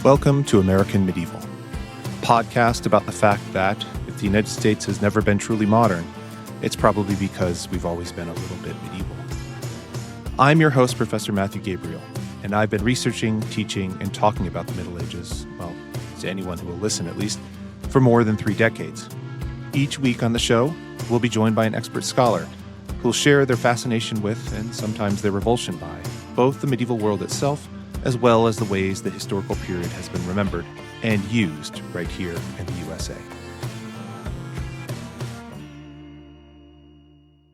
Welcome to American Medieval, a podcast about the fact that if the United States has never been truly modern, it's probably because we've always been a little bit medieval. I'm your host, Professor Matthew Gabriel, and I've been researching, teaching, and talking about the Middle Ages, well, to anyone who will listen at least, for more than 3 decades. Each week on the show, we'll be joined by an expert scholar who'll share their fascination with, and sometimes their revulsion by, both the medieval world itself as well as the ways the historical period has been remembered and used right here in the USA.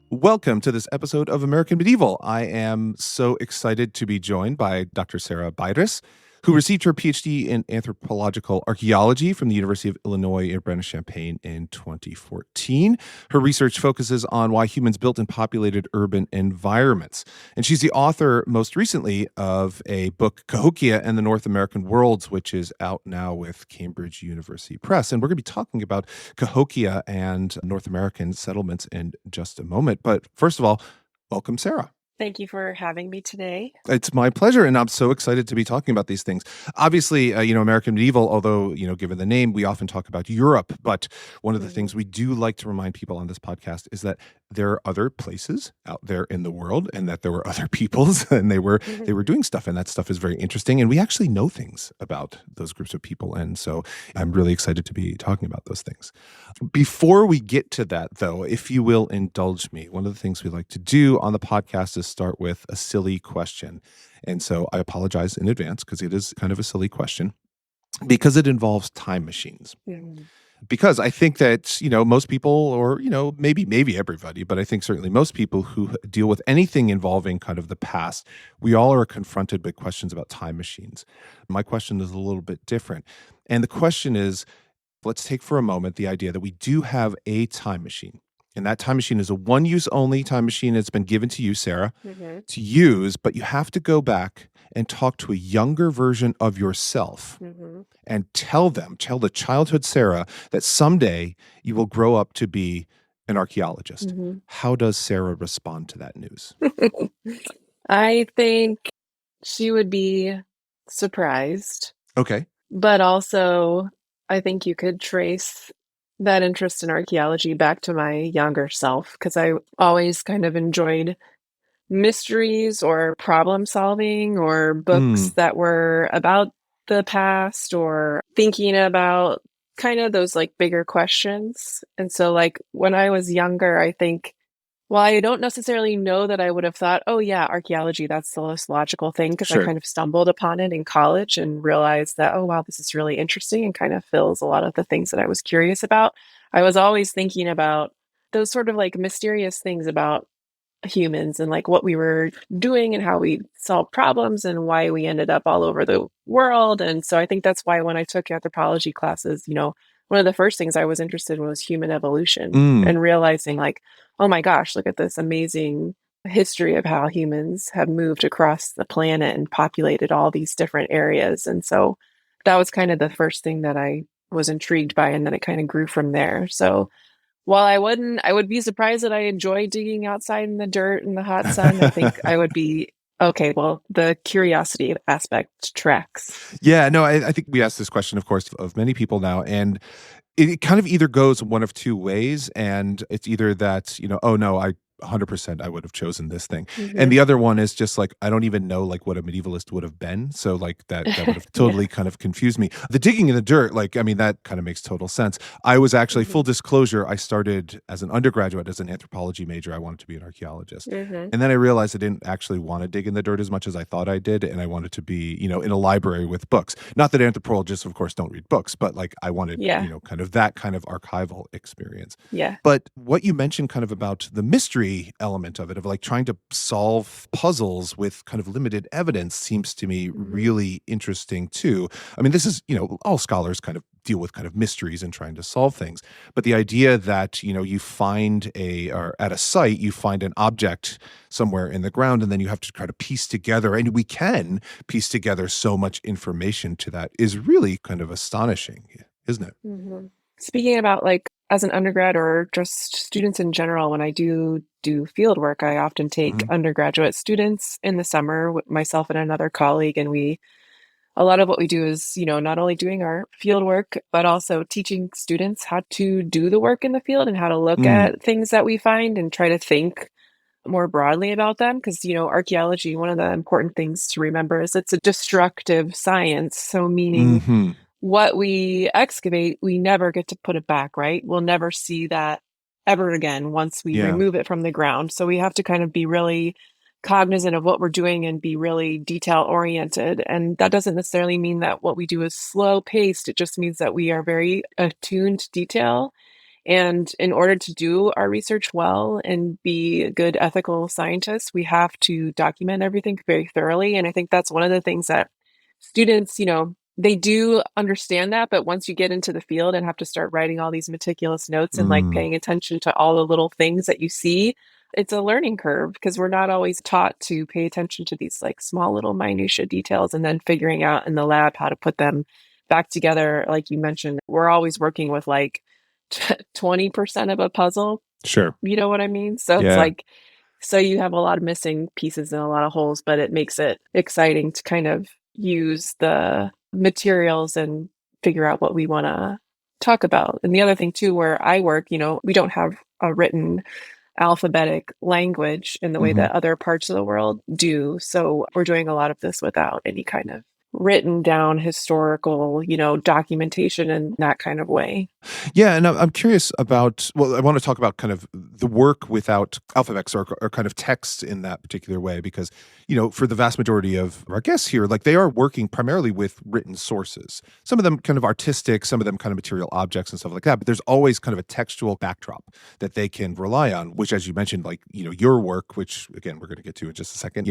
Welcome to this episode of American Medieval. I am so excited to be joined by Dr. Sarah Baires, who received her PhD in anthropological archaeology from the University of Illinois Urbana-Champaign in 2014. Her research focuses on why humans built and populated urban environments. And she's the author, most recently, of a book, Cahokia and the North American Worlds, which is out now with Cambridge University Press. And we're going to be talking about Cahokia and North American settlements in just a moment. But first of all, welcome, Sarah. Thank you for having me today. It's my pleasure, and I'm so excited to be talking about these things. Obviously, American Medieval, although, given the name, we often talk about Europe, but one of the things we do like to remind people on this podcast is that there are other places out there in the world, and that there were other peoples, and they were doing stuff, and that stuff is very interesting, and we actually know things about those groups of people, and so I'm really excited to be talking about those things. Before we get to that, though, if you will indulge me, one of the things we like to do on the podcast is start with a silly question. And so I apologize in advance because it is kind of a silly question because it involves time machines. Because I think that, most people or, maybe everybody, but I think certainly most people who deal with anything involving kind of the past, we all are confronted by questions about time machines. My question is a little bit different. And the question is, let's take for a moment the idea that we do have a time machine. And that time machine is a one-use only time machine that's been given to you, Sarah, to use, but you have to go back and talk to a younger version of yourself and tell the childhood Sarah that someday you will grow up to be an archaeologist. How does Sarah respond to that news? I think she would be surprised. Okay. But also, I think you could trace that interest in archaeology back to my younger self, because I always kind of enjoyed mysteries or problem solving or books that were about the past or thinking about kind of those like bigger questions. And so like when I was younger, I think, well, I don't necessarily know that I would have thought, oh yeah, archaeology, that's the most logical thing, because I kind of stumbled upon it in college and realized that, oh wow, this is really interesting and kind of fills a lot of the things that I was curious about. I was always thinking about those sort of like mysterious things about humans and like what we were doing and how we solved problems and why we ended up all over the world. And so I think that's why when I took anthropology classes, one of the first things I was interested in was human evolution and realizing like, oh my gosh, look at this amazing history of how humans have moved across the planet and populated all these different areas. And so that was kind of the first thing that I was intrigued by, and then it kind of grew from there. So while I would be surprised that I enjoy digging outside in the dirt and the hot sun, I think I would be, okay, well, the curiosity aspect tracks. Yeah, no, I think we ask this question, of course, of many people now, and it kind of either goes one of two ways, and it's either that, oh no, I 100% I would have chosen this thing. And the other one is just like, I don't even know like what a medievalist would have been. So like that would have totally kind of confused me. The digging in the dirt, that kind of makes total sense. I was actually, full disclosure, I started as an undergraduate as an anthropology major. I wanted to be an archaeologist. And then I realized I didn't actually want to dig in the dirt as much as I thought I did. And I wanted to be, in a library with books. Not that anthropologists, of course, don't read books, but like I wanted, kind of that kind of archival experience. But what you mentioned kind of about the mystery element of it, of like trying to solve puzzles with kind of limited evidence, seems to me really interesting too. I mean, this is, all scholars kind of deal with kind of mysteries and trying to solve things. But the idea that, you find or at a site, you find an object somewhere in the ground, and then you have to try to piece together, and we can piece together so much information to that, is really kind of astonishing, isn't it? Speaking about like as an undergrad or just students in general, when I do field work, I often take undergraduate students in the summer with myself and another colleague, and we a lot of what we do is, not only doing our field work, but also teaching students how to do the work in the field and how to look Mm, at things that we find and try to think more broadly about them. Because, archaeology, one of the important things to remember is it's a destructive science. So, meaning hmm. what we excavate, we never get to put it back, right? We'll never see that ever again once we Yeah. remove it from the ground. So we have to kind of be really cognizant of what we're doing and be really detail oriented. And that doesn't necessarily mean that what we do is slow paced. It just means that we are very attuned to detail. And in order to do our research well and be good ethical scientists, we have to document everything very thoroughly. And I think that's one of the things that students, they do understand that, but once you get into the field and have to start writing all these meticulous notes and like Mm, paying attention to all the little things that you see, it's a learning curve because we're not always taught to pay attention to these like small little minutia details and then figuring out in the lab how to put them back together. Like you mentioned, we're always working with like 20% of a puzzle. sure. You know what I mean? So it's Yeah. like, so you have a lot of missing pieces and a lot of holes, but it makes it exciting to kind of use the materials and figure out what we want to talk about. And the other thing too, where I work, we don't have a written alphabetic language in the way Hmm. that other parts of the world do. So we're doing a lot of this without any kind of written down historical, documentation in that kind of way. Yeah, and I'm curious about. Well, I want to talk about kind of the work without alphabets or kind of text in that particular way, because for the vast majority of our guests here, like they are working primarily with written sources. Some of them kind of artistic, some of them kind of material objects and stuff like that. But there's always kind of a textual backdrop that they can rely on, which, as you mentioned, like your work, which again we're going to get to in just a second,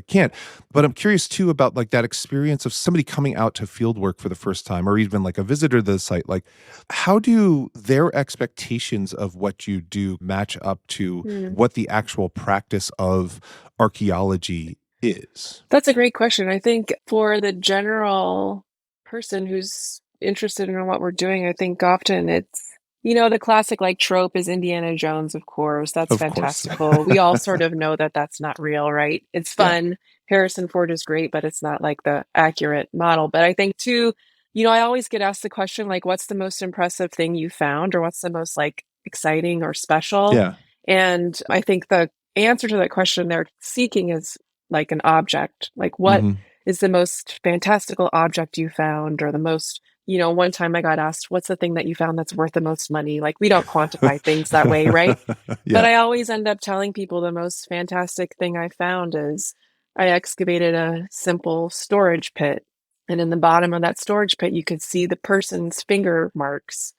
can't. But I'm curious too about like that experience of somebody coming out to field work for the first time, or even like a visitor to the site, like how do their expectations of what you do match up to what the actual practice of archaeology is? That's a great question. I think for the general person who's interested in what we're doing, I think often it's, the classic like trope is Indiana Jones, of course. That's Of course. fantastical. We all sort of know that that's not real, right? It's Yeah. fun. Harrison Ford is great, but it's not like the accurate model. But I think too, I always get asked the question like, what's the most impressive thing you found, or what's the most like exciting or special? Yeah. And I think the answer to that question they're seeking is like an object. Like, what Hmm. is the most fantastical object you found, or the most, one time I got asked, what's the thing that you found that's worth the most money? Like, we don't quantify things that way, right? But Yeah. I always end up telling people the most fantastic thing I found is I excavated a simple storage pit. And in the bottom of that storage pit, you could see the person's finger marks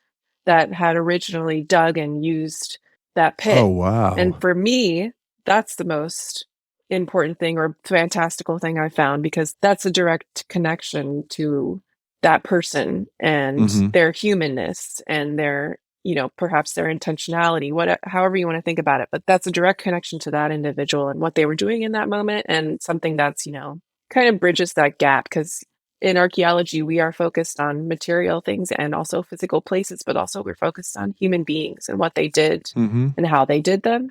that had originally dug and used that Oh, pit. And wow. for me, that's the most important thing or fantastical thing I found because that's a direct connection to that person and Hmm. their humanness and their, perhaps their intentionality, however you want to think about it. But that's a direct connection to that individual and what they were doing in that moment and something that's, kind of bridges that gap because in archaeology, we are focused on material things and also physical places, but also we're focused on human beings and what they did Hmm. and how they did them.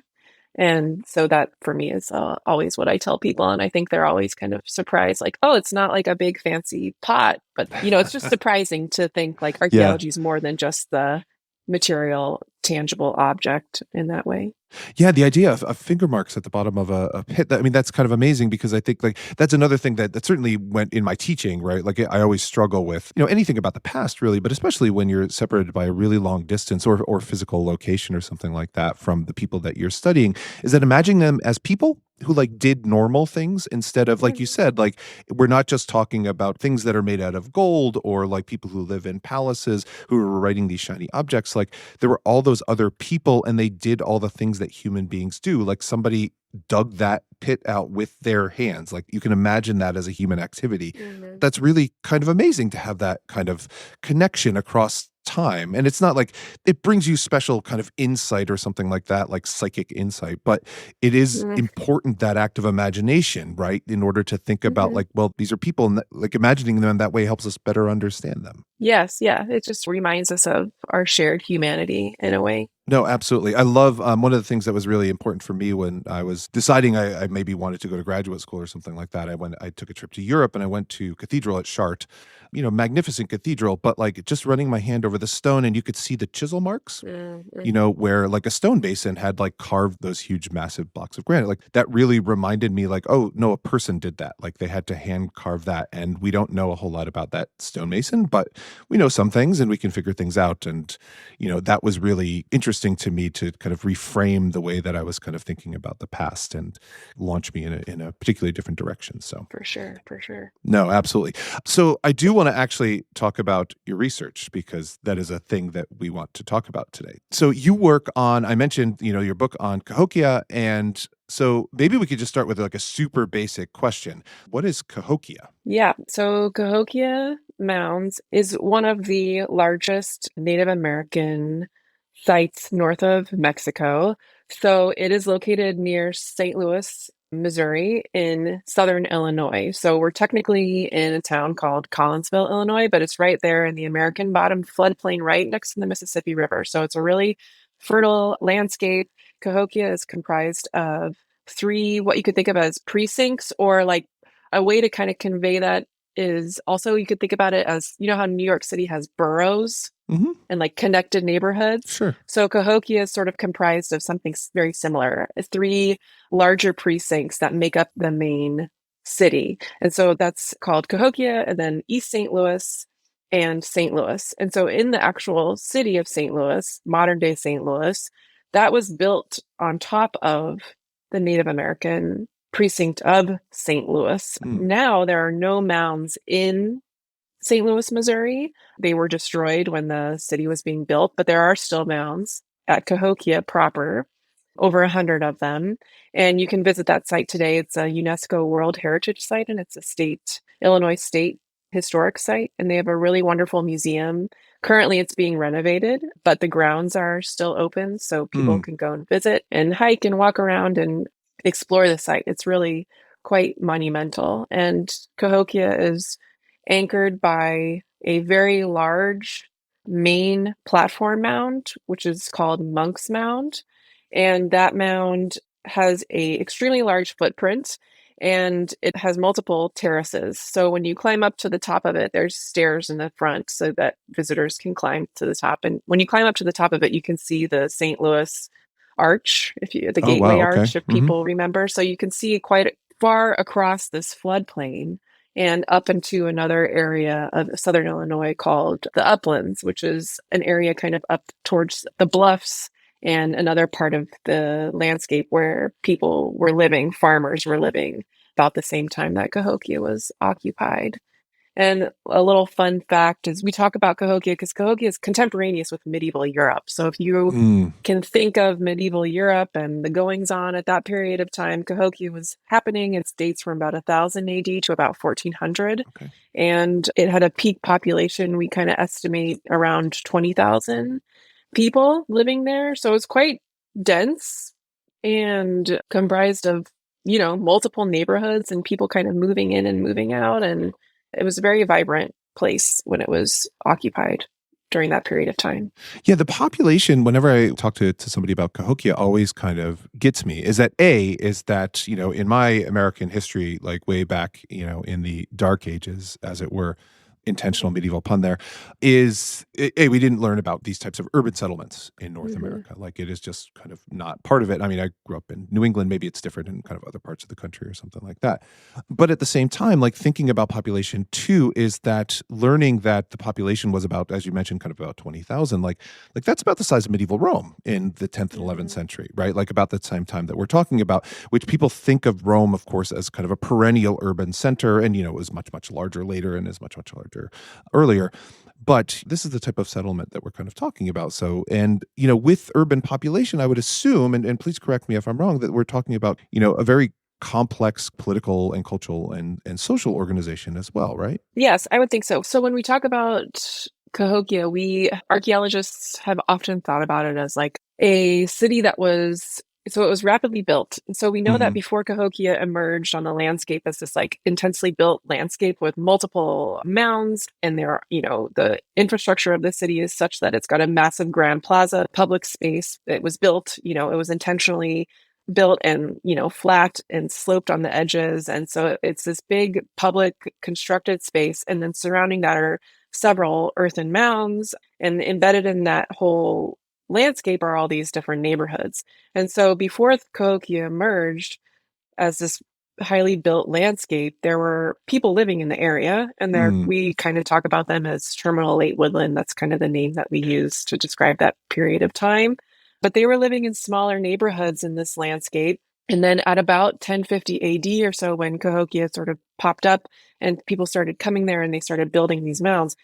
And so that for me is always what I tell people. And I think they're always kind of surprised, like, oh, it's not like a big fancy pot, but it's just surprising to think like Yeah. archaeology is more than just the material, tangible object in that way. Yeah, the idea of finger marks at the bottom of a pit. I mean, that's kind of amazing because I think like that's another thing that certainly went in my teaching, right? Like I always struggle with anything about the past, really, but especially when you're separated by a really long distance or physical location or something like that from the people that you're studying, is that imagining them as people who like did normal things instead of, like you Mhm. said, like we're not just talking about things that are made out of gold or like people who live in palaces who are writing these shiny objects. Like there were all those other people and they did all the things that human beings do. Like somebody dug that pit out with their hands. Like you can imagine that as a human activity. Mhm. That's really kind of amazing to have that kind of connection across time. And it's not like it brings you special kind of insight or something like that, like psychic insight, but it is Mm, important, that act of imagination, right? In order to think about mhm. like, well, these are people, and like imagining them that way helps us better understand them. Yes, yeah, it just reminds us of our shared humanity in a way. No, absolutely. I love one of the things that was really important for me when I was deciding I maybe wanted to go to graduate school or something like that. I took a trip to Europe and I went to Cathedral at Chartres, magnificent cathedral, but like just running my hand over the stone and you could see the chisel marks, Mm, mhm. where like a stone basin had like carved those huge, massive blocks of granite. Like that really reminded me, like, oh, no, a person did that. Like they had to hand carve that. And we don't know a whole lot about that stonemason, but we know some things and we can figure things out. And, that was really interesting to me to kind of reframe the way that I was kind of thinking about the past and launch me in a particularly different direction. So, For sure, for sure. no, absolutely. So I do want to actually talk about your research because that is a thing that we want to talk about today. So you work on, I mentioned, your book on Cahokia. And so maybe we could just start with like a super basic question. What is Cahokia? Yeah, so Cahokia Mounds is one of the largest Native American sites north of Mexico. So it is located near St. Louis, Missouri, in southern Illinois. So we're technically in a town called Collinsville, Illinois, but it's right there in the American Bottom floodplain, right next to the Mississippi River. So it's a really fertile landscape. Cahokia is comprised of three, what you could think of as precincts, or like a way to kind of convey that is also you could think about it as, how New York City has boroughs Hmm. and like connected neighborhoods. Sure. So Cahokia is sort of comprised of something very similar. Three larger precincts that make up the main city. And so that's called Cahokia, and then East St. Louis and St. Louis. And so in the actual city of St. Louis, modern day St. Louis, that was built on top of the Native American precinct of St. Louis. Mm. Now there are no mounds in St. Louis, Missouri. They were destroyed when the city was being built, but there are still mounds at Cahokia proper, over 100 of them. And you can visit that site today. It's a UNESCO World Heritage Site, and it's a Illinois State Historic Site. And they have a really wonderful museum. Currently, it's being renovated, but the grounds are still open, so people Mm. can go and visit and hike and walk around and explore the site. It's really quite monumental. And Cahokia is anchored by a very large main platform mound, which is called Monk's Mound. And that mound has a extremely large footprint, and it has multiple terraces. So when you climb up to the top of it, there's stairs in the front so that visitors can climb to the top. And when you climb up to the top of it, you can see the St. Louis Arch, the Oh, Gateway wow. Okay. Arch, if Hmm. people remember. So you can see quite far across this floodplain and up into another area of southern Illinois called the Uplands, which is an area kind of up towards the bluffs and another part of the landscape where people were living, farmers were living about the same time that Cahokia was occupied. And a little fun fact is we talk about Cahokia because Cahokia is contemporaneous with medieval Europe. So if you Mm. can think of medieval Europe and the goings on at that period of time, Cahokia was happening. It dates from about 1000 AD to about 1400. Okay. And it had a peak population, we kind of estimate around 20,000 people living there. So it's quite dense and comprised of, multiple neighborhoods and people kind of moving in and moving out. And it was a very vibrant place when it was occupied during that period of time. Yeah, the population, whenever I talk to somebody about Cahokia, always kind of gets me. Is that, in my American history, like way back, in the dark ages, as it were, intentional medieval pun there, we didn't learn about these types of urban settlements in North Mhm. America. Like it is just kind of not part of it. I mean, I grew up in New England. Maybe it's different in kind of other parts of the country or something like that. But at the same time, like thinking about population too, is that learning that the population was about, as you mentioned, kind of about 20,000, like that's about the size of medieval Rome in the 10th and 11th Mhm. century, right? Like about the same time that we're talking about, which people think of Rome, of course, as kind of a perennial urban center. And, it was much, much larger later and is much, much larger earlier. But this is the type of settlement that we're kind of talking about. So, and, with urban population, I would assume, and please correct me if I'm wrong, that we're talking about, a very complex political and cultural and social organization as well, right? Yes, I would think so. So when we talk about Cahokia, we archaeologists have often thought about it as like a city that was so it was rapidly built. And so we know that Hmm. before Cahokia emerged on the landscape as this like intensely built landscape with multiple mounds, and there, the infrastructure of the city is such that it's got a massive grand plaza, public space. It was built, it was intentionally built and, flat and sloped on the edges. And so it's this big public constructed space. And then surrounding that are several earthen mounds, and embedded in that whole landscape are all these different neighborhoods. And so before Cahokia emerged as this highly built landscape, there were people living in the area, and there Mm. we kind of talk about them as terminal late woodland. That's kind of the name that we use to describe that period of time. But they were living in smaller neighborhoods in this landscape. And then at about 1050 AD or so, when Cahokia sort of popped up and people started coming there and they started building these mounds,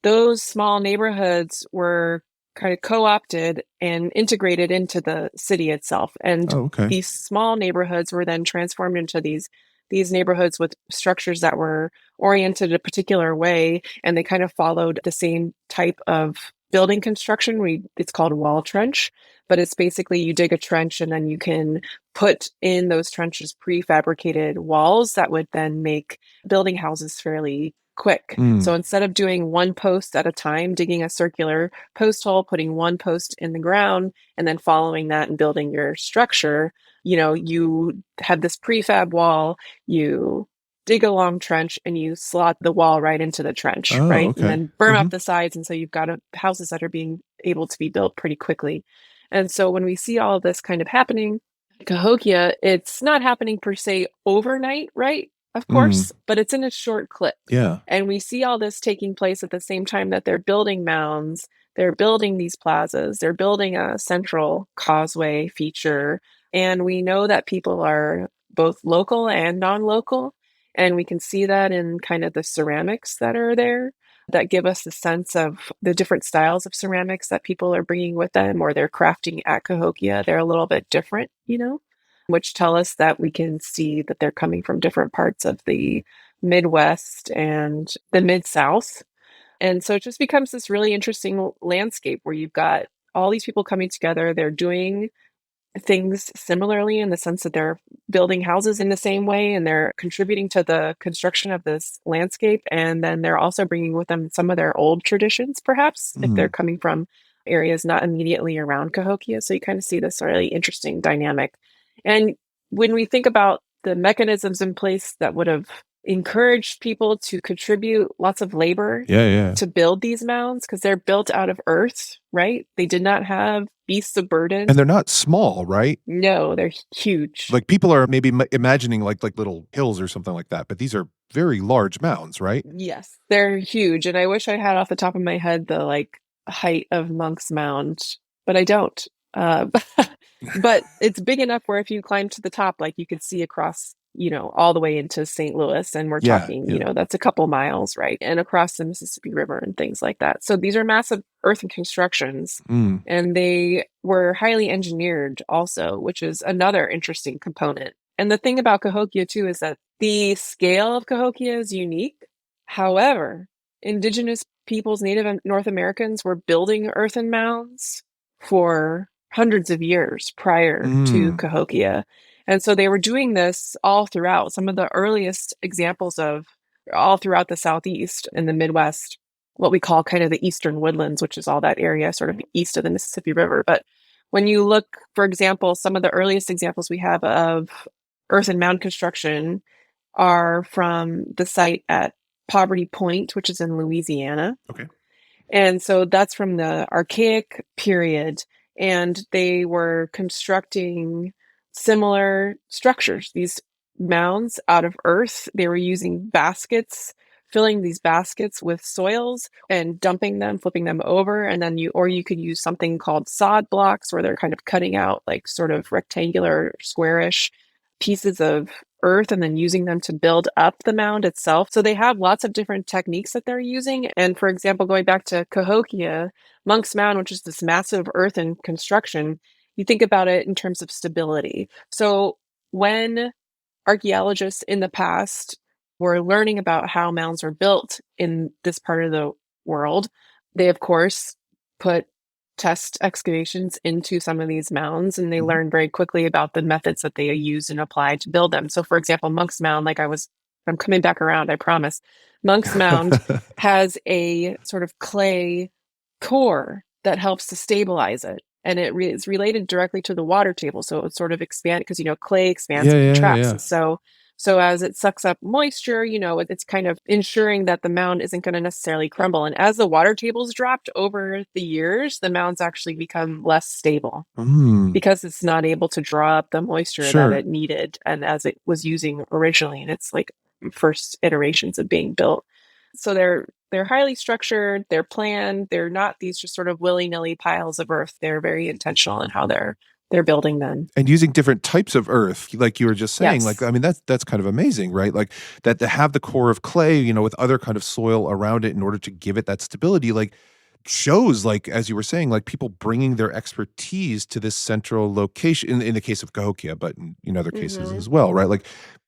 those small neighborhoods were kind of co-opted and integrated into the city itself. And Oh, okay. these small neighborhoods were then transformed into these neighborhoods with structures that were oriented a particular way, and they kind of followed the same type of building construction. It's called wall trench, but it's basically you dig a trench and then you can put in those trenches prefabricated walls that would then make building houses fairly quick. Mm. So instead of doing one post at a time, digging a circular post hole, putting one post in the ground, and then following that and building your structure, you have this prefab wall, you dig a long trench and you slot the wall right into the trench, Oh, right? And okay. then berm Hmm. up the sides. And so you've got houses that are being able to be built pretty quickly. And so when we see all of this kind of happening, Cahokia, it's not happening per se overnight, right? Of Mm. course, but it's in a short clip. Yeah. And we see all this taking place at the same time that they're building mounds, they're building these plazas, they're building a central causeway feature. And we know that people are both local and non local. And we can see that in kind of the ceramics that are there that give us a sense of the different styles of ceramics that people are bringing with them or they're crafting at Cahokia. They're a little bit different, which tell us that we can see that they're coming from different parts of the Midwest and the Mid South. And so it just becomes this really interesting landscape where you've got all these people coming together. They're doing things similarly in the sense that they're building houses in the same way and they're contributing to the construction of this landscape. And then they're also bringing with them some of their old traditions, perhaps, if they're Mm. coming from areas not immediately around Cahokia. So you kind of see this really interesting dynamic. And when we think about the mechanisms in place that would have encouraged people to contribute lots of labor Yeah, yeah. to build these mounds, because they're built out of earth, right? They did not have beasts of burden. And they're not small, right? No, they're huge. Like people are maybe imagining like little hills or something like that, but these are very large mounds, right? Yes, they're huge. And I wish I had off the top of my head the like height of Monk's Mound, but I don't. Uh, but it's big enough where if you climb to the top, like you could see across, all the way into St. Louis. And we're Yeah, talking, yeah. that's a couple miles, right? And across the Mississippi River and things like that. So these are massive earthen constructions. Mm. And they were highly engineered also, which is another interesting component. And the thing about Cahokia too is that the scale of Cahokia is unique. However, indigenous peoples, Native North Americans, were building earthen mounds for hundreds of years prior to Mm. Cahokia. And so they were doing this all throughout. Some of the earliest examples of all throughout the Southeast and the Midwest, what we call kind of the Eastern Woodlands, which is all that area sort of east of the Mississippi River. But when you look, for example, some of the earliest examples we have of earthen mound construction are from the site at Poverty Point, which is in Louisiana. Okay. And so that's from the Archaic period. And they were constructing similar structures, these mounds out of earth. They were using baskets, filling these baskets with soils and dumping them, flipping them over. And then you could use something called sod blocks where they're kind of cutting out like sort of rectangular, squarish pieces of earth and then using them to build up the mound itself. So they have lots of different techniques that they're using. And for example, going back to Cahokia, Monk's Mound, which is this massive earthen construction, you think about it in terms of stability. So when archaeologists in the past were learning about how mounds were built in this part of the world, They, of course, put test excavations into some of these mounds, and they Mhm. learned very quickly about the methods that they used and applied to build them. So, for example, Monk's Mound, I'm coming back around, I promise. Monk's Mound has a sort of clay core that helps to stabilize it. And it's related directly to the water table. So it sort of expand because, clay expands Yeah, and yeah, contracts. yeah. And so as it sucks up moisture, it's kind of ensuring that the mound isn't going to necessarily crumble. And as the water tables dropped over the years, the mounds actually become less stable Mm, because it's not able to draw up the moisture that sure. it needed and as it was using originally in its like first iterations of being built. So they're highly structured, they're planned, they're not these just sort of willy-nilly piles of earth. They're very intentional in how they're building them. And using different types of earth, like you were just saying, like, Yes. I mean, that's kind of amazing, right? Like that to have the core of clay, with other kind of soil around it in order to give it that stability, like shows, like, as you were saying, like people bringing their expertise to this central location in the case of Cahokia, but in other cases Mhm. as well, right? Like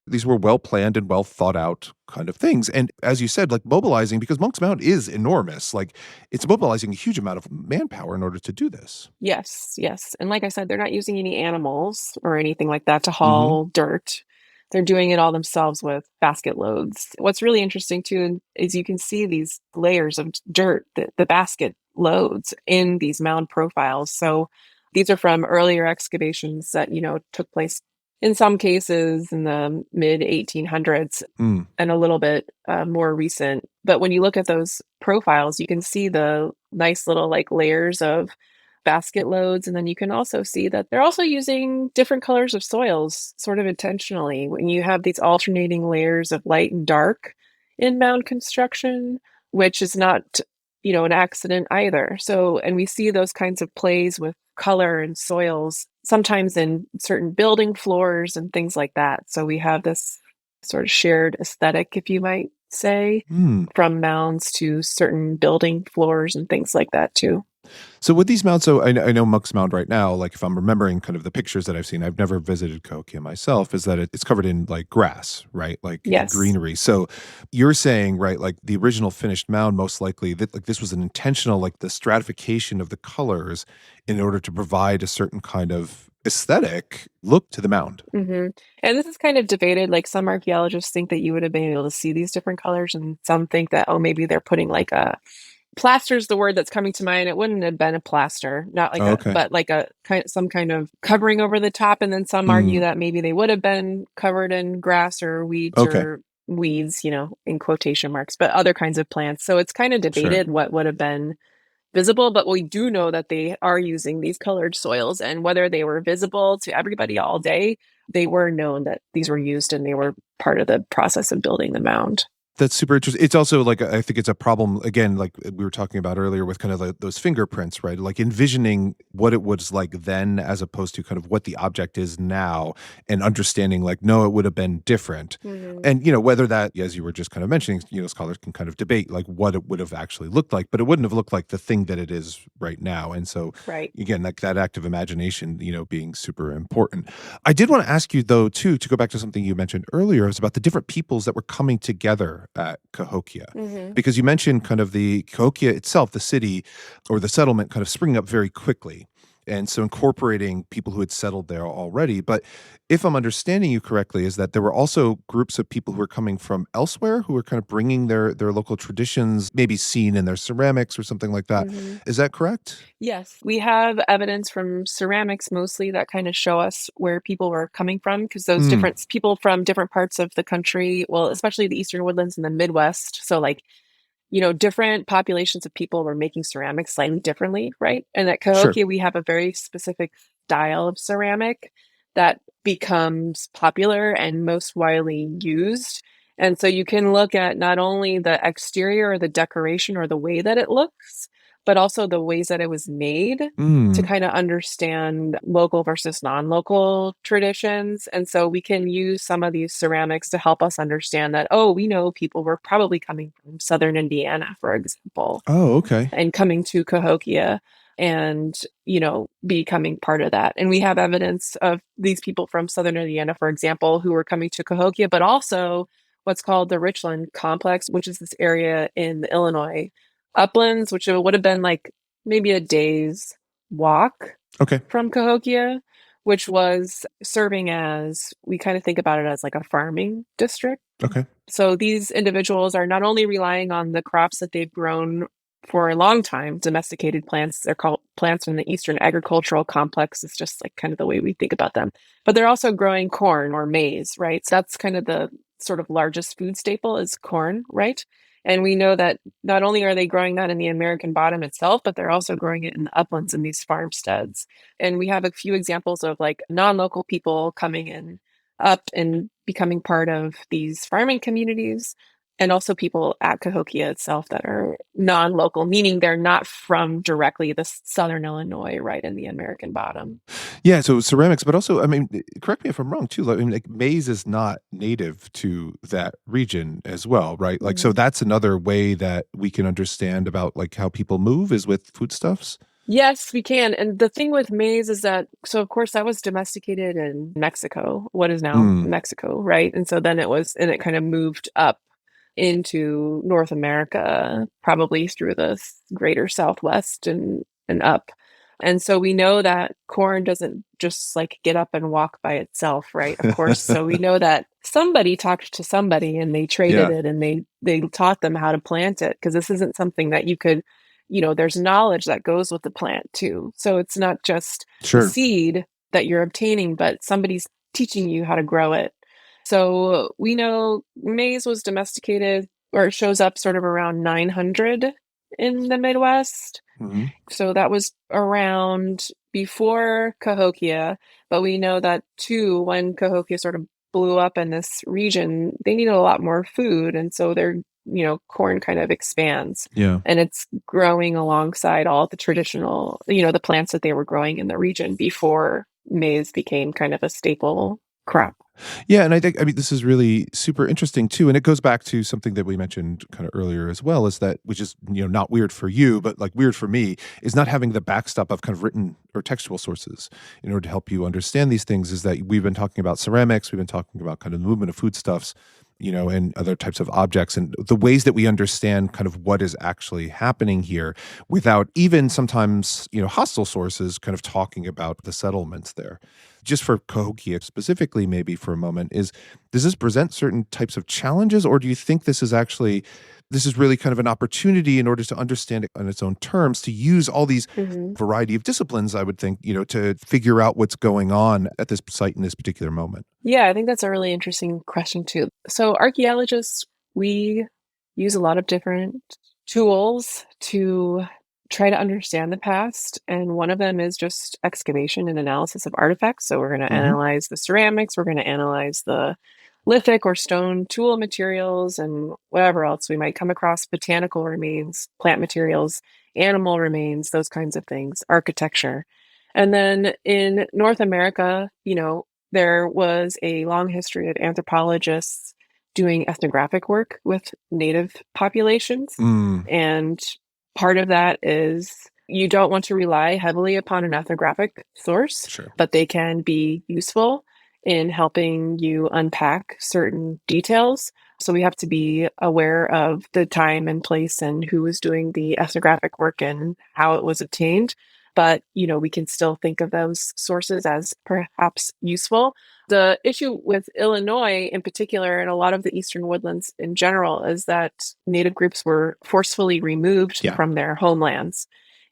these were well planned and well thought out kind of things. And as you said, like mobilizing, because Monk's Mound is enormous, like it's mobilizing a huge amount of manpower in order to do this. Yes, yes, and like I said, they're not using any animals or anything like that to Hmm. haul dirt. They're doing it all themselves with basket loads. What's really interesting too is you can see these layers of dirt, the basket loads in these mound profiles. So these are from earlier excavations that, took place in some cases in the mid 1800s Mm, and a little bit more recent. But when you look at those profiles, you can see the nice little like layers of basket loads. And then you can also see that they're also using different colors of soils sort of intentionally. When you have these alternating layers of light and dark in mound construction, which is not, an accident either. So, and we see those kinds of plays with color and soils sometimes in certain building floors and things like that. So we have this sort of shared aesthetic, if you might say, mm. from mounds to certain building floors and things like that too. So with these mounds, so I know Monk's Mound right now, like if I'm remembering kind of the pictures that I've seen, I've never visited Cahokia myself, is that it's covered in like grass, right? Like Yes. greenery. So you're saying, right, like the original finished mound, most likely that like this was an intentional, like the stratification of the colors in order to provide a certain kind of aesthetic look to the mound. And this is kind of debated. Like some archaeologists think that you would have been able to see these different colors, and some think that, oh, maybe they're putting like a plaster is the word that's coming to mind. It wouldn't have been a plaster, not like Oh, a, okay. but like a kind some kind of covering over the top. And then some argue Mm, that maybe they would have been covered in grass okay. or weeds, in quotation marks, but other kinds of plants. So it's kind of Sure. debated what would have been visible, but we do know that they are using these colored soils. And whether they were visible to everybody all day, they were known that these were used and they were part of the process of building the mound. That's super interesting. It's also like I think it's a problem again, like we were talking about earlier with kind of like those fingerprints, right? Like envisioning what it was like then as opposed to kind of what the object is now and understanding like, no, it would have been different. Mhm. And whether that, as you were just kind of mentioning, scholars can kind of debate like what it would have actually looked like, but it wouldn't have looked like the thing that it is right now. And so Right. again, like that active imagination, being super important. I did want to ask you though, too, to go back to something you mentioned earlier, is about the different peoples that were coming together at Cahokia. Hmm. Because you mentioned kind of the Cahokia itself, the city or the settlement kind of springing up very quickly. And so incorporating people who had settled there already. But if I'm understanding you correctly, is that there were also groups of people who were coming from elsewhere who were kind of bringing their local traditions, maybe seen in their ceramics or something like that. Hmm. Is that correct? Yes, we have evidence from ceramics mostly that kind of show us where people were coming from because those Mm, different people from different parts of the country, well, especially the Eastern Woodlands and the Midwest. So, like, different populations of people were making ceramics slightly differently, right? And at sure. Cahokia, we have a very specific style of ceramic that becomes popular and most widely used. And so you can look at not only the exterior or the decoration or the way that it looks, but also the ways that it was made to Mm. kind of understand local versus non-local traditions. And so we can use some of these ceramics to help us understand that, oh, we know people were probably coming from southern Indiana, for example, Oh, okay. and coming to Cahokia and, becoming part of that. And we have evidence of these people from southern Indiana, for example, who were coming to Cahokia, but also what's called the Richland complex, which is this area in Illinois uplands, which would have been like maybe a day's walk Okay. from Cahokia, which was serving as, we kind of think about it as like a farming district. Okay. So these individuals are not only relying on the crops that they've grown for a long time, domesticated plants, they're called plants from the Eastern agricultural complex. It's just like kind of the way we think about them. But they're also growing corn or maize, right? So that's kind of the sort of largest food staple is corn, right? And we know that not only are they growing that in the American bottom itself, but they're also growing it in the uplands in these farmsteads. And we have a few examples of like non-local people coming in up and becoming part of these farming communities, and also people at Cahokia itself that are non-local, meaning they're not from directly the southern Illinois, right in the American bottom. Yeah, so ceramics, but also, I mean, correct me if I'm wrong too. Like, I mean, like maize is not native to that region as well, right? Like, so Mhm. that's another way that we can understand about like how people move is with foodstuffs. Yes, we can. And the thing with maize is that, so of course, that was domesticated in Mexico, what is now Mm, Mexico, right? And so then and it kind of moved up into North America, probably through the greater Southwest and up. And so we know that corn doesn't just like get up and walk by itself, right? Of course. So we know that somebody talked to somebody and they traded yeah, it and they taught them how to plant it, because this isn't something that you could, there's knowledge that goes with the plant too. So it's not just the sure. seed that you're obtaining, but somebody's teaching you how to grow it. So we know maize was domesticated, or it shows up sort of around 900 in the Midwest. Hmm. So that was around before Cahokia, but we know that too, when Cahokia sort of blew up in this region, they needed a lot more food. And so corn kind of expands Yeah. and it's growing alongside all the traditional, the plants that they were growing in the region before maize became kind of a staple crop. Yeah, and I think I mean this is really super interesting too, and it goes back to something that we mentioned kind of earlier as well, is that which is not weird for you, but like weird for me, is not having the backstop of kind of written or textual sources in order to help you understand these things. Is that we've been talking about ceramics, we've been talking about kind of the movement of foodstuffs, and other types of objects, and the ways that we understand kind of what is actually happening here, without even sometimes hostile sources kind of talking about the settlements there. Just for Cahokia specifically, maybe for a moment, does this present certain types of challenges, or do you think this is really kind of an opportunity in order to understand it on its own terms, to use all these Mhm. variety of disciplines, I would think, to figure out what's going on at this site in this particular moment? Yeah, I think that's a really interesting question too. So archaeologists, we use a lot of different tools to try to understand the past, and one of them is just excavation and analysis of artifacts. So we're going to Hmm. analyze the ceramics, we're going to analyze the lithic or stone tool materials, and whatever else we might come across, botanical remains, plant materials, animal remains, those kinds of things, architecture. And then in North America, there was a long history of anthropologists doing ethnographic work with native populations. Mm, And part of that is you don't want to rely heavily upon an ethnographic source, sure. but they can be useful in helping you unpack certain details. So we have to be aware of the time and place and who was doing the ethnographic work and how it was obtained. But, we can still think of those sources as perhaps useful. The issue with Illinois in particular, and a lot of the eastern woodlands in general, is that Native groups were forcefully removed Yeah. from their homelands.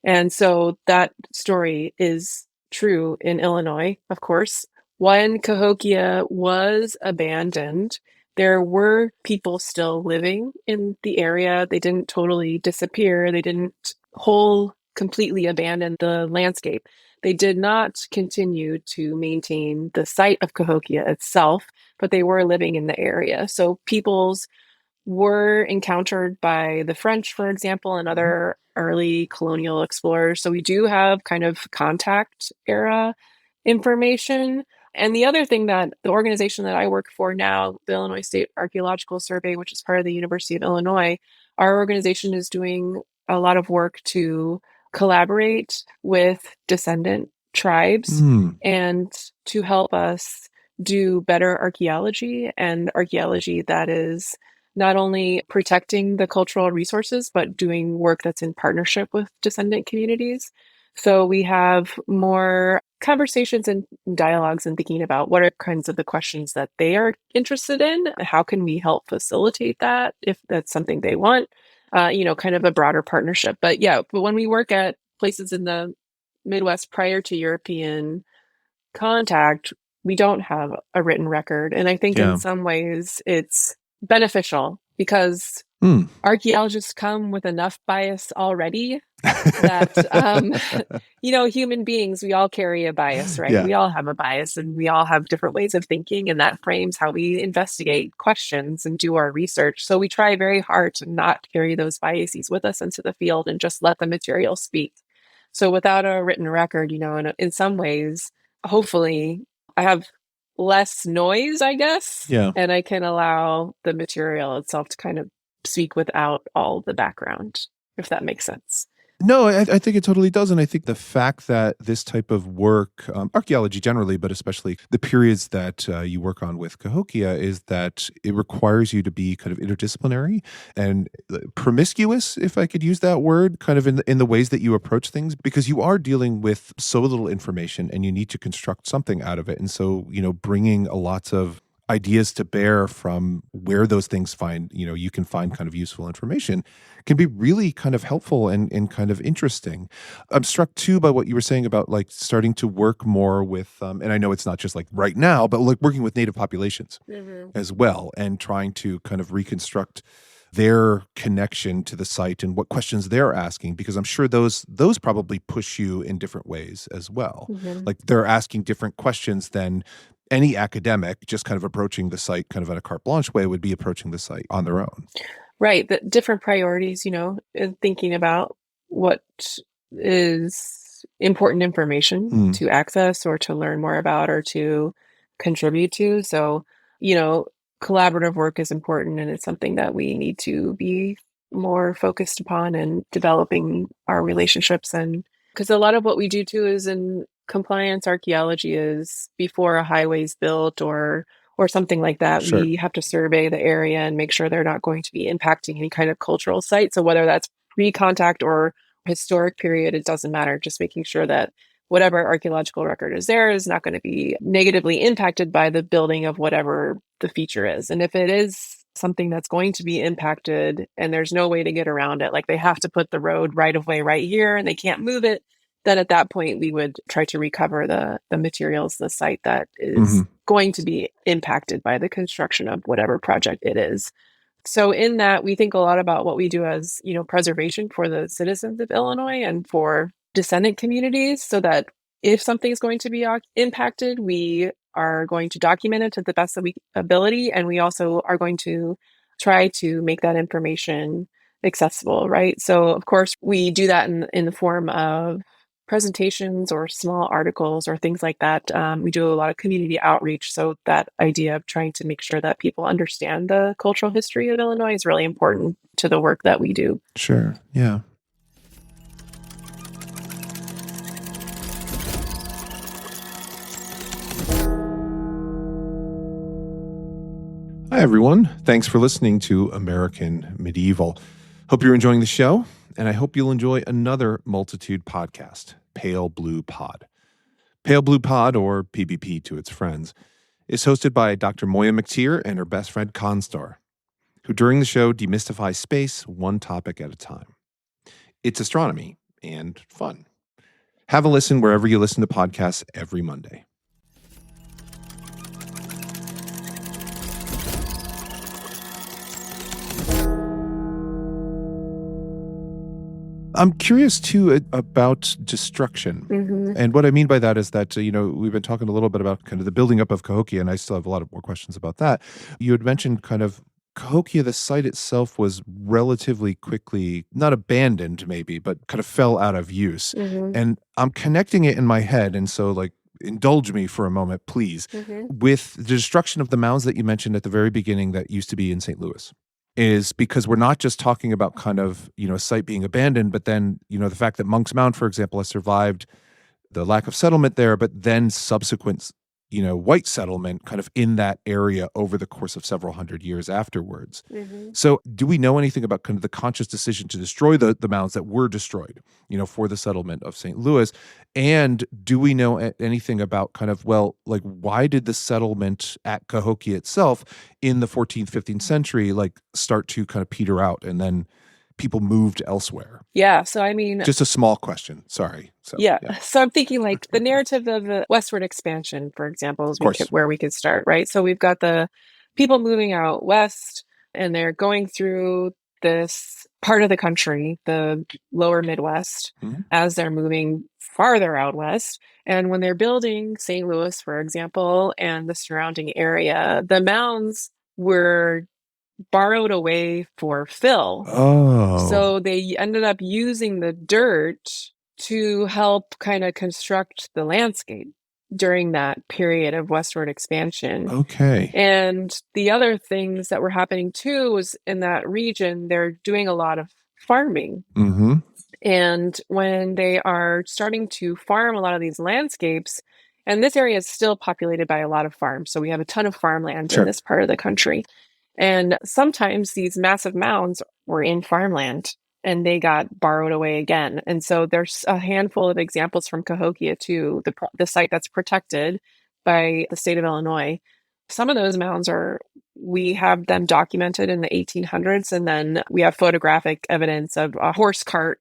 And so that story is true in Illinois, of course. When Cahokia was abandoned, there were people still living in the area. They didn't totally disappear. They didn't whole completely abandon the landscape. They did not continue to maintain the site of Cahokia itself, but they were living in the area. So peoples were encountered by the French, for example, and Mhm. other early colonial explorers. So we do have kind of contact era information. And the other thing that the organization that I work for now, the Illinois State Archaeological Survey, which is part of the University of Illinois, our organization is doing a lot of work to collaborate with descendant tribes Mm, and to help us do better archaeology, and archaeology that is not only protecting the cultural resources, but doing work that's in partnership with descendant communities. So we have more conversations and dialogues and thinking about what are kinds of the questions that they are interested in. How can we help facilitate that if that's something they want? Kind of a broader partnership. But yeah, but when we work at places in the Midwest prior to European contact, we don't have a written record. And I think in Yeah. some ways it's beneficial because Hmm. archaeologists come with enough bias already that, human beings, we all carry a bias, right? Yeah. We all have a bias and we all have different ways of thinking, and that frames how we investigate questions and do our research. So we try very hard to not carry those biases with us into the field and just let the material speak. So without a written record, in some ways, hopefully, I have less noise, I guess, Yeah. and I can allow the material itself to kind of speak without all the background, if that makes sense. No, I think it totally does. And I think the fact that this type of work, archaeology generally, but especially the periods that you work on with Cahokia, is that it requires you to be kind of interdisciplinary and promiscuous, if I could use that word, kind of in the ways that you approach things, because you are dealing with so little information and you need to construct something out of it. And so, bringing a lots of ideas to bear from where those things you can find kind of useful information can be really kind of helpful and kind of interesting. I'm struck too by what you were saying about like starting to work more with, and I know it's not just like right now, but like working with native populations Mhm. as well and trying to kind of reconstruct their connection to the site and what questions they're asking, because I'm sure those probably push you in different ways as well. Mhm. Like they're asking different questions than any academic just kind of approaching the site kind of in a carte blanche way would be approaching the site on their own. Right, the different priorities, and thinking about what is important information Mm, to access or to learn more about or to contribute to. So, you know, collaborative work is important and it's something that we need to be more focused upon and developing our relationships. And because a lot of what we do too is in compliance archaeology is before a highway's built or something like that, sure. we have to survey the area and make sure they're not going to be impacting any kind of cultural site. So whether that's pre-contact or historic period, it doesn't matter. Just making sure that whatever archaeological record is there is not going to be negatively impacted by the building of whatever the feature is. And if it is something that's going to be impacted and there's no way to get around it, like they have to put the road right of way right here and they can't move it, then at that point we would try to recover the materials, the site that is Hmm. going to be impacted by the construction of whatever project it is. So in that, we think a lot about what we do as, preservation for the citizens of Illinois and for descendant communities so that if something is going to be impacted, we are going to document it to the best of we ability. And we also are going to try to make that information accessible, right? So of course we do that in the form of presentations or small articles or things like that. We do a lot of community outreach. So that idea of trying to make sure that people understand the cultural history of Illinois is really important to the work that we do. Sure. Yeah. Hi, everyone. Thanks for listening to American Medieval. Hope you're enjoying the show, and I hope you'll enjoy another Multitude podcast, Pale Blue Pod. Pale Blue Pod, or PBP to its friends, is hosted by Dr. Moiya McTier and her best friend ConStar, who during the show demystify space one topic at a time. It's astronomy and fun. Have a listen wherever you listen to podcasts every Monday. I'm curious too about destruction. Hmm. And what I mean by that is that, we've been talking a little bit about kind of the building up of Cahokia, and I still have a lot of more questions about that. You had mentioned kind of Cahokia, the site itself was relatively quickly, not abandoned maybe, but kind of fell out of use. Hmm. And I'm connecting it in my head. And so, like, indulge me for a moment, please, Hmm. with the destruction of the mounds that you mentioned at the very beginning that used to be in St. Louis. Is because we're not just talking about kind of, a site being abandoned, but then, the fact that Monk's Mound, for example, has survived the lack of settlement there, but then subsequent white settlement kind of in that area over the course of several hundred years afterwards. Hmm. So, do we know anything about kind of the conscious decision to destroy the mounds that were destroyed, for the settlement of St. Louis? And do we know anything about kind of, well, like, why did the settlement at Cahokia itself in the 14th, 15th century, like, start to kind of peter out and then people moved elsewhere? Yeah. So, I mean, Just a small question. Sorry. So, yeah. yeah, So I'm thinking like the narrative of the westward expansion, for example, is of course. where we could start, right? So we've got the people moving out west and they're going through this part of the country, the lower Midwest, Mhm. as they're moving farther out west. And when they're building St. Louis, for example, and the surrounding area, the mounds were borrowed away for fill. Oh, So they ended up using the dirt to help kind of construct the landscape during that period of westward expansion. okay. And the other things that were happening too was in that region, they're doing a lot of farming. Mhm. And when they are starting to farm a lot of these landscapes, and this area is still populated by a lot of farms. So we have a ton of farmland in Sure. this part of the country. And sometimes these massive mounds were in farmland and they got borrowed away again. And so there's a handful of examples from Cahokia too, the site that's protected by the state of Illinois. Some of those mounds we have them documented in the 1800s, and then we have photographic evidence of a horse cart,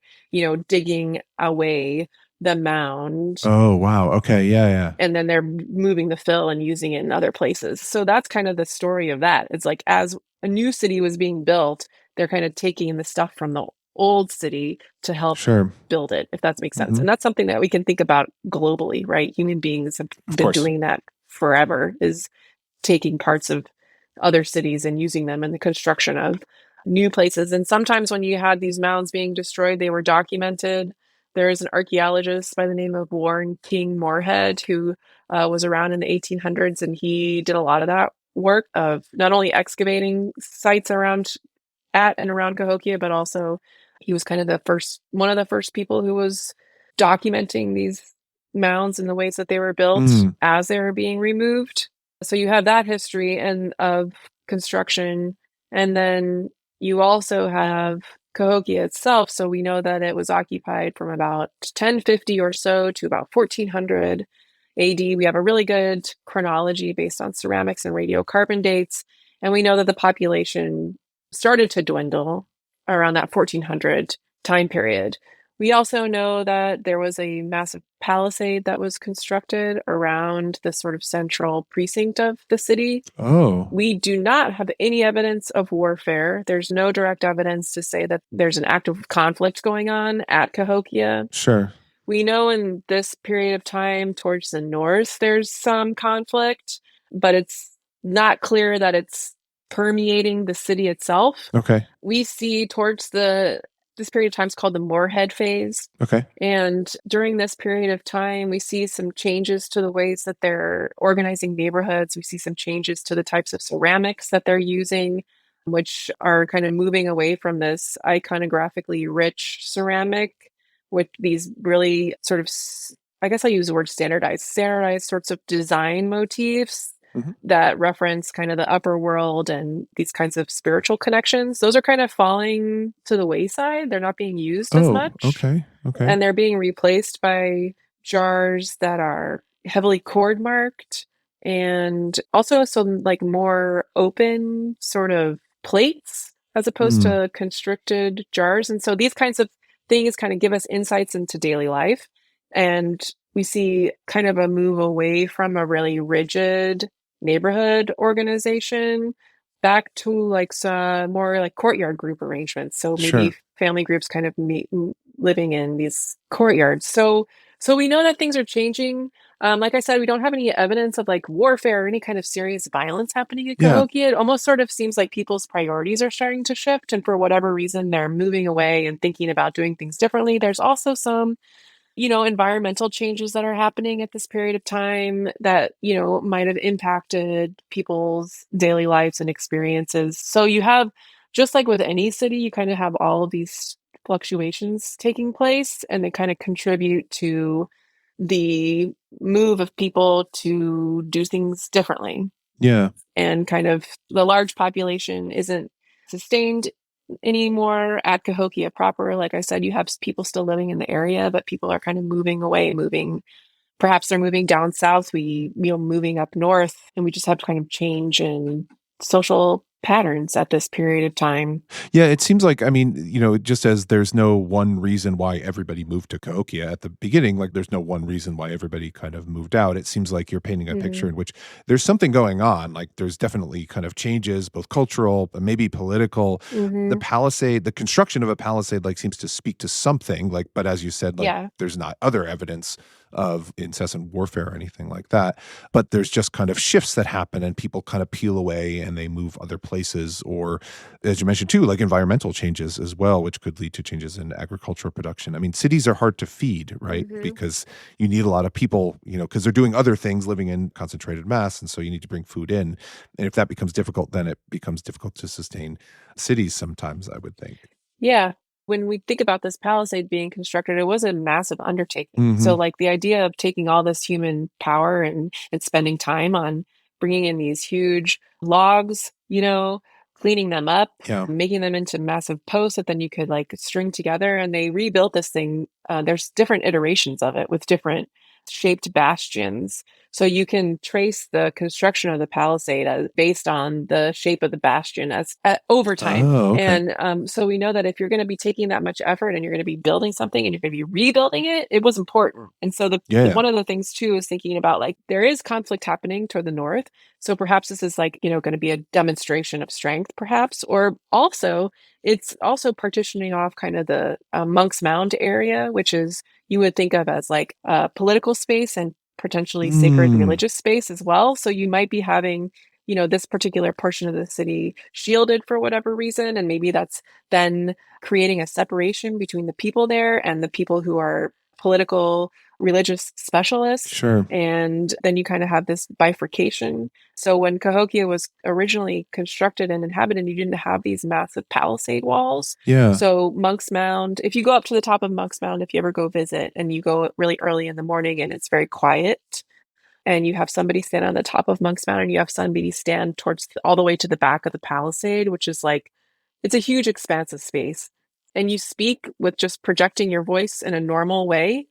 digging away the mound, Oh, wow. Okay. Yeah, yeah. and then they're moving the fill and using it in other places. So that's kind of the story of that. It's like as a new city was being built, they're kind of taking the stuff from the old city to help Sure. build it, if that makes sense. Mhm. And that's something that we can think about globally, right? Human beings have Of been course. doing that forever, is taking parts of other cities and using them in the construction of new places. And sometimes when you had these mounds being destroyed, they were documented. There is an archaeologist by the name of Warren King Moorhead who was around in the 1800s, and he did a lot of that work of not only excavating sites around at and around Cahokia, but also he was kind of one of the first people who was documenting these mounds and the ways that they were built Mm. as they were being removed. So you have that history and of construction, and then you also have Cahokia itself. So we know that it was occupied from about 1050 or so to about 1400 AD. We have a really good chronology based on ceramics and radiocarbon dates, and we know that the population started to dwindle around that 1400 time period. We also know that there was a massive palisade that was constructed around the sort of central precinct of the city. Oh, We do not have any evidence of warfare. There's no direct evidence to say that there's an active conflict going on at Cahokia. sure. We know in this period of time towards the north, there's some conflict, but it's not clear that it's permeating the city itself. Okay. We see towards this period of time is called the Moorhead phase. Okay. And during this period of time, we see some changes to the ways that they're organizing neighborhoods. We see some changes to the types of ceramics that they're using, which are kind of moving away from this iconographically rich ceramic with these really sort of, I guess I use the word standardized sorts of design motifs Mhm. that reference kind of the upper world and these kinds of spiritual connections. Those are kind of falling to the wayside. They're not being used as Oh, much, okay. Okay. and they're being replaced by jars that are heavily cord marked and also some like more open sort of plates as opposed Mm. to constricted jars. And so these kinds of things kind of give us insights into daily life. And we see kind of a move away from a really rigid neighborhood organization back to like some more like courtyard group arrangements. So maybe Sure. family groups kind of meet living in these courtyards. So we know that things are changing. Like I said, we don't have any evidence of like warfare or any kind of serious violence happening at Yeah. Cahokia. It almost sort of seems like people's priorities are starting to shift, and for whatever reason, they're moving away and thinking about doing things differently. There's also some environmental changes that are happening at this period of time that, might have impacted people's daily lives and experiences. So you have, just like with any city, you kind of have all of these fluctuations taking place, and they kind of contribute to the move of people to do things differently. Yeah. And kind of the large population isn't sustained anymore at Cahokia proper. Like I said, you have people still living in the area, but people are kind of moving away, moving. Perhaps they're moving down south. Moving up north, and we just have kind of change in social patterns at this period of time. Yeah, it seems like, I mean, just as there's no one reason why everybody moved to Cahokia at the beginning, like there's no one reason why everybody kind of moved out. It seems like you're painting a picture Mm-hmm. in which there's something going on. Like there's definitely kind of changes, both cultural, but maybe political. The Mm-hmm. palisade, the construction of a palisade, like seems to speak to something. Like, but as you said, like Yeah. there's not other evidence of incessant warfare or anything like that. But there's just kind of shifts that happen, and people kind of peel away and they move other places, or as you mentioned too, like environmental changes as well, which could lead to changes in agricultural production. I mean, cities are hard to feed, right? Mm-hmm. Because you need a lot of people, because they're doing other things, living in concentrated mass. And so you need to bring food in. And if that becomes difficult, then it becomes difficult to sustain cities sometimes, I would think. Yeah. When we think about this palisade being constructed, it was a massive undertaking. So, Hmm. like the idea of taking all this human power and spending time on bringing in these huge logs, cleaning them up, Yeah. making them into massive posts that then you could like string together. And they rebuilt this thing. There's different iterations of it with different shaped bastions. So you can trace the construction of the palisade based on the shape of the bastion as over time. Oh, okay. And so we know that if you're going to be taking that much effort and you're going to be building something and you're going to be rebuilding it, it was important. And so Yeah. Yeah. one of the things too is thinking about like there is conflict happening toward the north. So perhaps this is like, going to be a demonstration of strength, perhaps, or also it's also partitioning off kind of the Monk's Mound area, which is you would think of as like political space and potentially sacred Mm, religious space as well. So you might be having this particular portion of the city shielded for whatever reason. And maybe that's then creating a separation between the people there and the people who are political, religious specialists. sure. And then you kind of have this bifurcation. So when Cahokia was originally constructed and inhabited, you didn't have these massive palisade walls. Yeah. So Monk's Mound, if you go up to the top of Monk's Mound, if you ever go visit and you go really early in the morning and it's very quiet, and you have somebody stand on the top of Monk's Mound and you have somebody stand all the way to the back of the palisade, which is like, it's a huge expanse of space. And you speak with just projecting your voice in a normal way,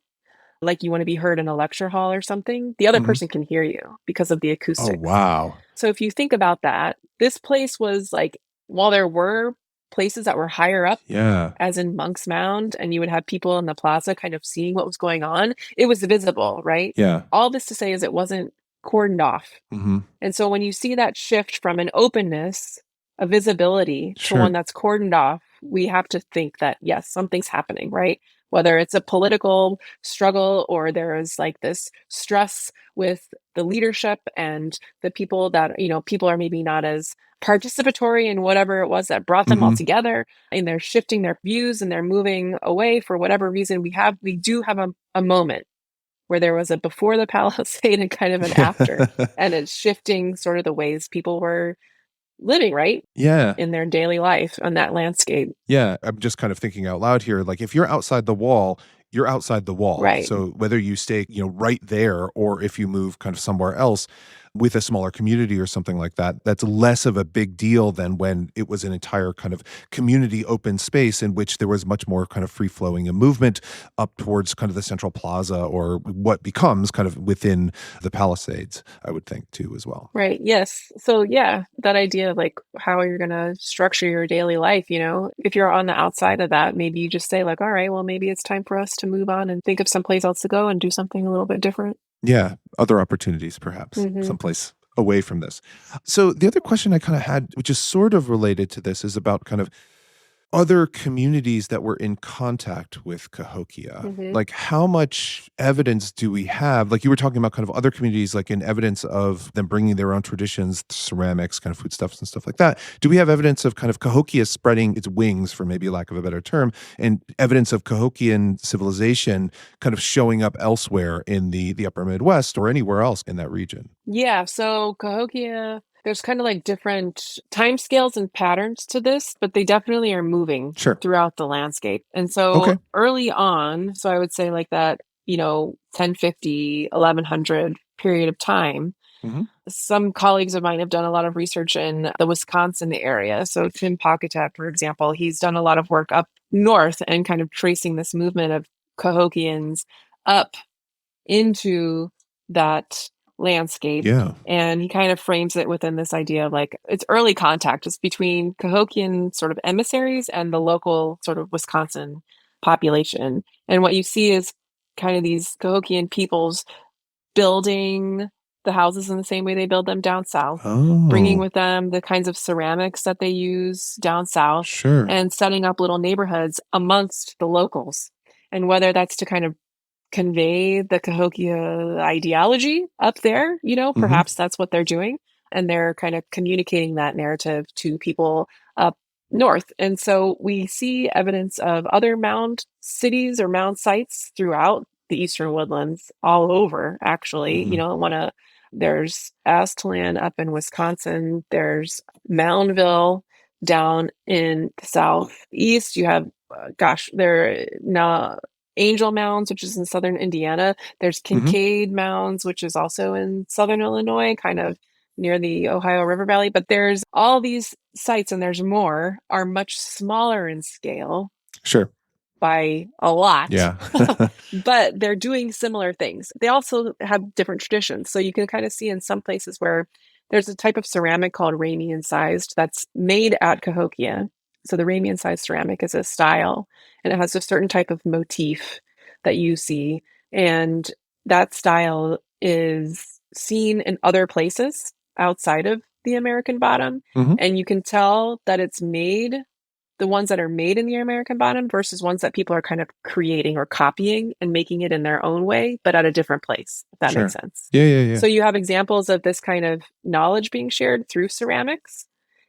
like you want to be heard in a lecture hall or something. The other Hmm. person can hear you because of the Oh, acoustics. wow. So if you think about that, this place was like, while there were places that were higher up, Yeah. as in Monk's Mound, and you would have people in the plaza kind of seeing what was going on, it was visible, right? Yeah. All this to say is it wasn't cordoned off. Hmm. And so when you see that shift from an openness, a visibility to Sure. one that's cordoned off, we have to think that, yes, something's happening, right? Whether it's a political struggle or there is like this stress with the leadership and the people that, people are maybe not as participatory in whatever it was that brought them all Hmm. together and they're shifting their views and they're moving away for whatever reason. We do have a moment where there was a before the palisade and kind of an after, and it's shifting sort of the ways people were living, right? Yeah. In their daily life on that landscape. Yeah, I'm just kind of thinking out loud here. Like, if you're outside the wall, you're outside the wall. Right. So whether you stay, right there, or if you move kind of somewhere else with a smaller community or something like that, that's less of a big deal than when it was an entire kind of community open space in which there was much more kind of free flowing and movement up towards kind of the central plaza, or what becomes kind of within the Palisades, I would think too, as well. Right. Yes. So yeah, that idea of like how you're gonna structure your daily life, if you're on the outside of that, maybe you just say like, all right, well maybe it's time for us to move on and think of someplace else to go and do something a little bit different. Yeah, other opportunities perhaps, Hmm. someplace away from this. So the other question I kind of had, which is sort of related to this, is about kind of other communities that were in contact with Cahokia. Hmm. Like, how much evidence do we have? Like, you were talking about kind of other communities, like in evidence of them bringing their own traditions, ceramics, kind of foodstuffs and stuff like that. Do we have evidence of kind of Cahokia spreading its wings, for maybe lack of a better term, and evidence of Cahokian civilization kind of showing up elsewhere in the upper Midwest or anywhere else in that region? Yeah, so Cahokia, there's kind of like different time scales and patterns to this, but they definitely are moving Sure. throughout the landscape. And so Okay. early on, so I would say like that 1050, 1100 period of time. Hmm. Some colleagues of mine have done a lot of research in the Wisconsin area. So Tim Pocketat, for example, he's done a lot of work up north and kind of tracing this movement of Cahokians up into that landscape. Yeah. And he kind of frames it within this idea of like it's early contact. It's between Cahokian sort of emissaries and the local sort of Wisconsin population. And what you see is kind of these Cahokian peoples building the houses in the same way they build them down south, bringing Oh, with them the kinds of ceramics that they use down south, sure. and setting up little neighborhoods amongst the locals. And whether that's to kind of convey the Cahokia ideology up there, Hmm. perhaps that's what they're doing. And they're kind of communicating that narrative to people up north. And so we see evidence of other mound cities or mound sites throughout the eastern woodlands all over, actually. Hmm. There's Aztalan up in Wisconsin, there's Moundville down in the southeast. You have, there now Angel Mounds, which is in southern Indiana. There's Hmm. Kincaid Mounds, which is also in southern Illinois, kind of near the Ohio River Valley. But there's all these sites, and there's more, are much smaller in scale Sure. by a lot, Yeah. but they're doing similar things. They also have different traditions. So you can kind of see in some places where there's a type of ceramic called Ramian incised that's made at Cahokia. So the Ramian incised ceramic is a style, and it has a certain type of motif that you see. And that style is seen in other places outside of the American bottom. Hmm. And you can tell that it's made the ones that are made in the American bottom versus ones that people are kind of creating or copying and making it in their own way, but at a different place, if that makes Sure. sense. Yeah, yeah, yeah. So you have examples of this kind of knowledge being shared through ceramics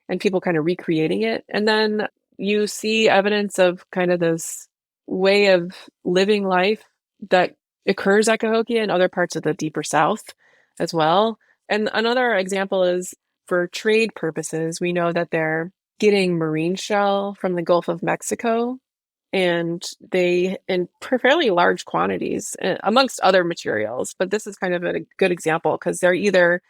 and people kind of recreating it. And then you see evidence of kind of this way of living life that occurs at Cahokia and other parts of the deeper South as well. And another example is for trade purposes, we know that they're getting marine shell from the Gulf of Mexico, and they in fairly large quantities amongst other materials. But this is kind of a good example because they're either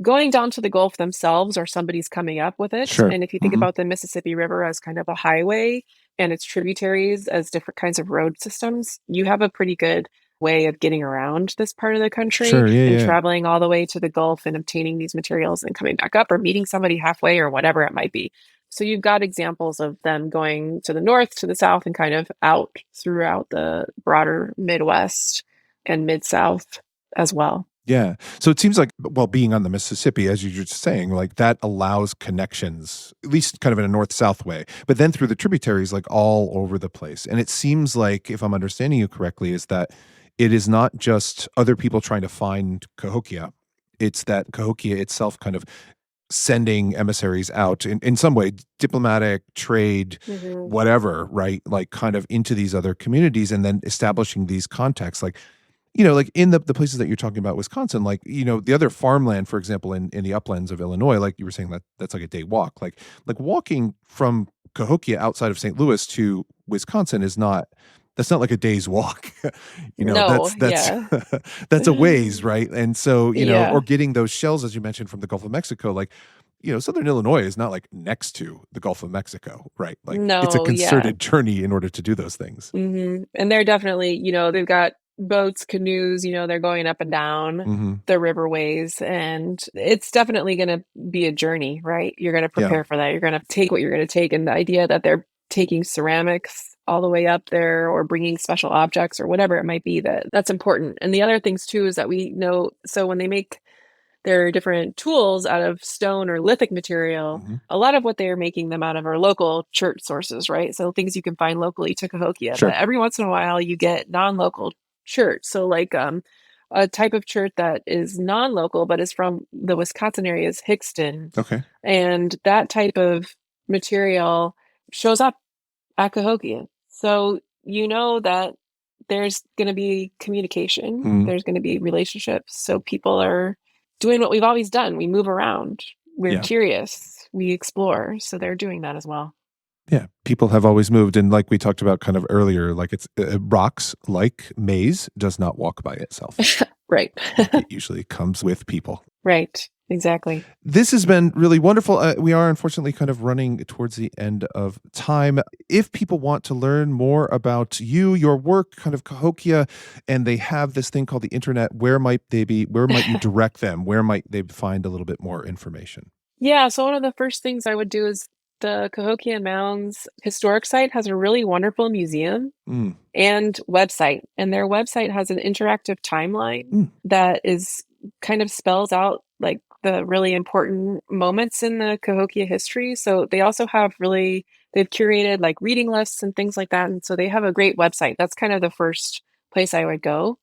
going down to the Gulf themselves or somebody's coming up with it. Sure. And if you think Hmm. about the Mississippi River as kind of a highway and its tributaries as different kinds of road systems, you have a pretty good way of getting around this part of the country Sure. Yeah, and yeah. traveling all the way to the Gulf and obtaining these materials and coming back up or meeting somebody halfway or whatever it might be. So you've got examples of them going to the north, to the south, and kind of out throughout the broader Midwest and Mid South as well. Yeah. So it seems like, well, being on the Mississippi, as you're just saying, like that allows connections, at least kind of in a north south way, but then through the tributaries, like all over the place. And it seems like, if I'm understanding you correctly, is that it is not just other people trying to find Cahokia, it's that Cahokia itself kind of sending emissaries out in some way, diplomatic, trade, Hmm. whatever, right? Like kind of into these other communities and then establishing these contacts. Like, like in the places that you're talking about, Wisconsin, like, the other farmland, for example, in the uplands of Illinois, like you were saying, that's like a day walk. Like walking from Cahokia outside of St. Louis to Wisconsin that's not like a day's walk. No, That's yeah. that's a ways, right? And so, or Yeah. getting those shells, as you mentioned, from the Gulf of Mexico, like, Southern Illinois is not like next to the Gulf of Mexico, right? Like it's a No, yeah. concerted journey in order to do those things. And they're definitely, they've got boats, canoes, they're going up and down Hmm. the riverways, and it's definitely going to be a journey, right? You're going to Yeah. prepare for that. You're going to take what you're going to take. And the idea that they're taking ceramics all the way up there or bringing special objects or whatever it might be, that's important. And the other things too is that we know, so when they make their different tools out of stone or lithic material, Hmm. a lot of what they're making them out of are local chert sources, right? So things you can find locally to Cahokia, but Sure. every once in a while you get non-local chert. So like a type of chert that is non-local but is from the Wisconsin area is Hickston, Okay. and that type of material shows up at Cahokia. So you know that there's going to be communication, Mhm. there's going to be relationships. So people are doing what we've always done. We move around, we're Yeah. curious, we explore. So they're doing that as well. Yeah, people have always moved. And like we talked about kind of earlier, like it's rocks like maize does not walk by itself. Right. Like it usually comes with people. Right. Exactly. This has been really wonderful. We are unfortunately kind of running towards the end of time. If people want to learn more about you, your work, kind of Cahokia, and they have this thing called the internet, where might they be? Where might you direct them? Where might they find a little bit more information? Yeah, so one of the first things I would do is the Cahokia Mounds Historic Site has a really wonderful museum Mm, and website, and their website has an interactive timeline mm, that is kind of spells out, like, the really important moments in the Cahokia history, so they also have they've curated, like, reading lists and things like that, and so they have a great website. That's kind of the first place I would go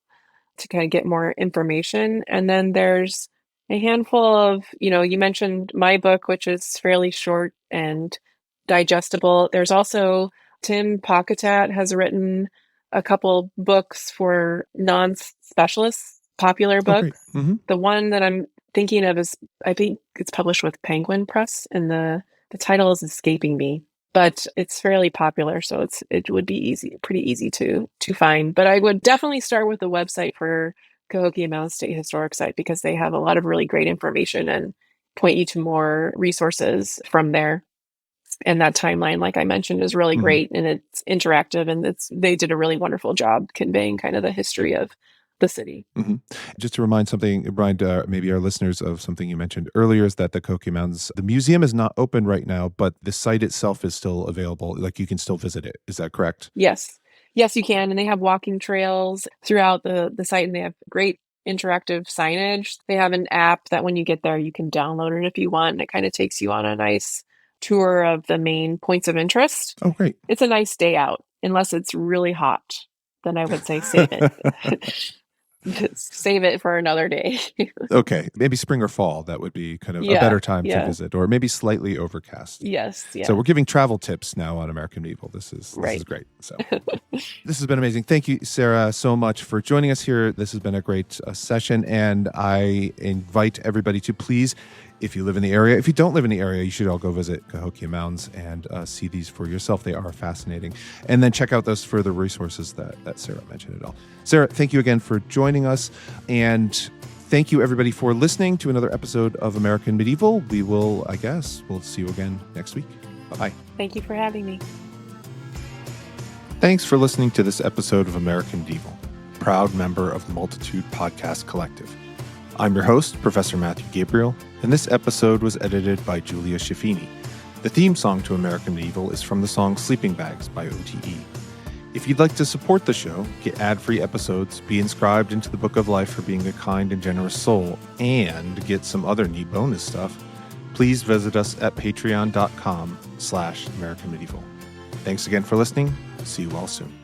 to kind of get more information. And then there's a handful of, you mentioned my book, which is fairly short and digestible. There's also Tim Pocketat has written a couple books for non-specialists, popular oh, great. books. Hmm. The one that I'm thinking of is, I think it's published with Penguin Press, and the title is escaping me, but it's fairly popular, so it would be pretty easy to find. But I would definitely start with the website for Cahokia Mountain State Historic Site because they have a lot of really great information and point you to more resources from there. And that timeline, like I mentioned, is really Hmm. great, and it's interactive, and they did a really wonderful job conveying kind of the history of the city. Hmm. Just to remind maybe our listeners of something you mentioned earlier is that the Cahokia Mountains, the museum is not open right now, but the site itself is still available. Like you can still visit it. Is that correct? Yes. Yes, you can, and they have walking trails throughout the site, and they have great interactive signage. They have an app that when you get there, you can download it if you want, and it kinda takes you on a nice tour of the main points of interest. Oh, great. It's a nice day out, unless it's really hot, then I would say save it. Save it for another day. Okay, maybe spring or fall. That would be kind of a Yeah, better time to yeah. visit, or maybe slightly overcast. Yes, So yeah, we're giving travel tips now on American Medieval. This is right. great. So this has been amazing. Thank you, Sarah, so much for joining us here. This has been a great session, and I invite everybody to please, if you live in the area, if you don't live in the area, you should all go visit Cahokia Mounds and see these for yourself. They are fascinating. And then check out those further resources that Sarah mentioned at all. Sarah, thank you again for joining us. And thank you, everybody, for listening to another episode of American Medieval. We'll see you again next week. Bye-bye. Thank you for having me. Thanks for listening to this episode of American Medieval, proud member of the Multitude Podcast Collective. I'm your host, Professor Matthew Gabriel, and this episode was edited by Julia Schiffini. The theme song to American Medieval is from the song Sleeping Bags by OTE. If you'd like to support the show, get ad-free episodes, be inscribed into the Book of Life for being a kind and generous soul, and get some other neat bonus stuff, please visit us at patreon.com/American Medieval. Thanks again for listening. See you all soon.